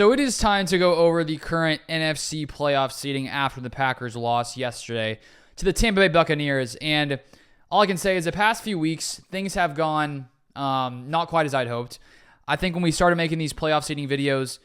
So it is time to go over the current NFC playoff seeding after the Packers lost yesterday to the Tampa Bay Buccaneers. And all I can say is the past few weeks, things have gone not quite as I'd hoped. I think when we started making these playoff seeding videos,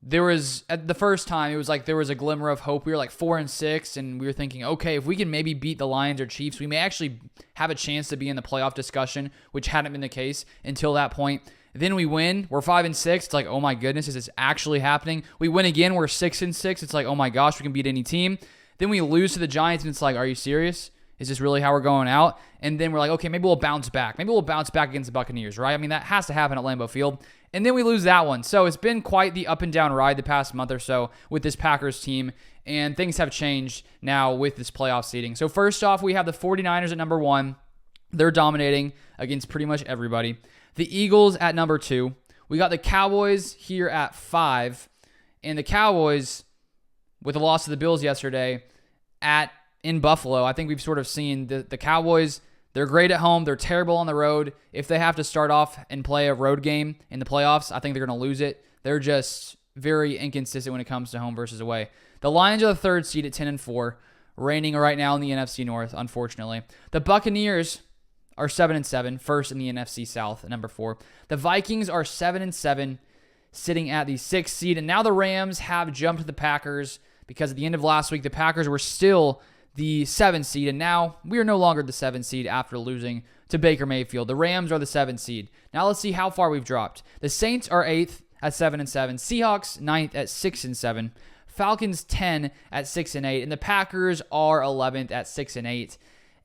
there was, at the first time, it was like there was a glimmer of hope. We were like 4-6, and we were thinking, okay, if we can maybe beat the Lions or Chiefs, we may actually have a chance to be in the playoff discussion, which hadn't been the case until that point. Then we win. We're 5-6. It's like, oh my goodness, is this actually happening? We win again. We're 6-6. It's like, oh my gosh, we can beat any team. Then we lose to the Giants, and it's like, are you serious? Is this really how we're going out? And then we're like, okay, maybe we'll bounce back. Maybe we'll bounce back against the Buccaneers, right? I mean, that has to happen at Lambeau Field. And then we lose that one. So it's been quite the up and down ride the past month or so with this Packers team. And things have changed now with this playoff seeding. So first off, we have the 49ers at number 1. They're dominating against pretty much everybody. The Eagles at number 2. We got the Cowboys here at 5. And the Cowboys, with the loss of the Bills yesterday, in Buffalo, I think we've sort of seen the Cowboys. They're great at home. They're terrible on the road. If they have to start off and play a road game in the playoffs, I think they're going to lose it. They're just very inconsistent when it comes to home versus away. The Lions are the 3rd seed at 10-4, reigning right now in the NFC North, unfortunately. The Buccaneers are 7-7, first in the NFC South at number 4. The Vikings are 7-7, sitting at the 6th seed. And now the Rams have jumped the Packers because at the end of last week, the Packers were still the 7th seed, and now we are no longer the 7th seed after losing to Baker Mayfield. The Rams are the 7th seed. Now let's see how far we've dropped. The Saints are 8th at 7-7. Seahawks 9th at 6-7. Falcons 10 at 6-8, and the Packers are 11th at 6-8.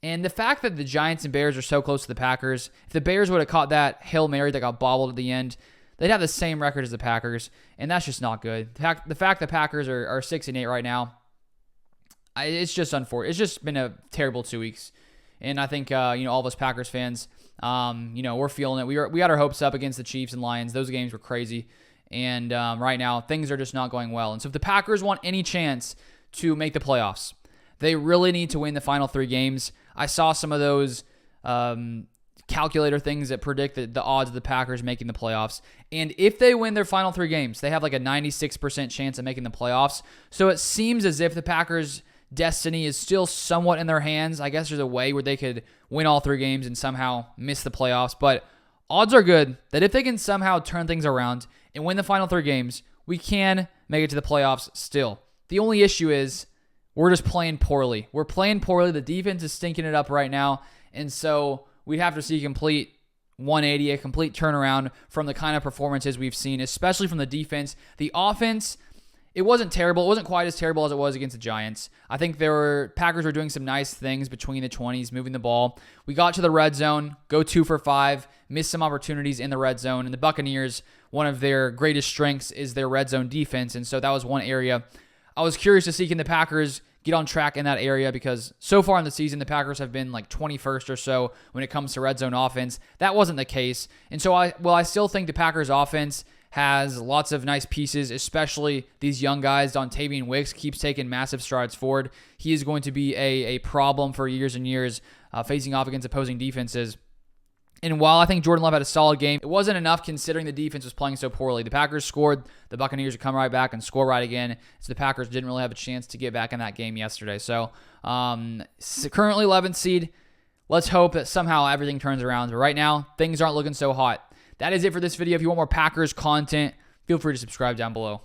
And the fact that the Giants and Bears are so close to the Packers, if the Bears would have caught that Hail Mary that got bobbled at the end, they'd have the same record as the Packers, and that's just not good. The fact the Packers are 6-8 right now, it's just unfortunate. It's just been a terrible 2 weeks, and I think all of us Packers fans, we're feeling it. We had our hopes up against the Chiefs and Lions. Those games were crazy, and right now things are just not going well. And so if the Packers want any chance to make the playoffs, they really need to win the final 3 games. I saw some of those calculator things that predict the odds of the Packers making the playoffs. And if they win their final 3 games, they have like a 96% chance of making the playoffs. So it seems as if the Packers' destiny is still somewhat in their hands. I guess there's a way where they could win all 3 games and somehow miss the playoffs. But odds are good that if they can somehow turn things around and win the final 3 games, we can make it to the playoffs still. The only issue is we're just playing poorly. We're playing poorly. The defense is stinking it up right now. And so we'd have to see a complete 180, a complete turnaround from the kind of performances we've seen, especially from the defense. The offense, it wasn't terrible. It wasn't quite as terrible as it was against the Giants. I think Packers were doing some nice things between the 20s, moving the ball. We got to the red zone, go 2 for 5, missed some opportunities in the red zone. And the Buccaneers, one of their greatest strengths is their red zone defense. And so that was one area. I was curious to see, can the Packers get on track in that area, because so far in the season, the Packers have been like 21st or so when it comes to red zone offense. That wasn't the case. And so I still think the Packers offense has lots of nice pieces, especially these young guys. Dontavian Wicks keeps taking massive strides forward. He is going to be a problem for years and years facing off against opposing defenses. And while I think Jordan Love had a solid game, it wasn't enough considering the defense was playing so poorly. The Packers scored. The Buccaneers would come right back and score right again. So the Packers didn't really have a chance to get back in that game yesterday. So currently 11th seed. Let's hope that somehow everything turns around. But right now, things aren't looking so hot. That is it for this video. If you want more Packers content, feel free to subscribe down below.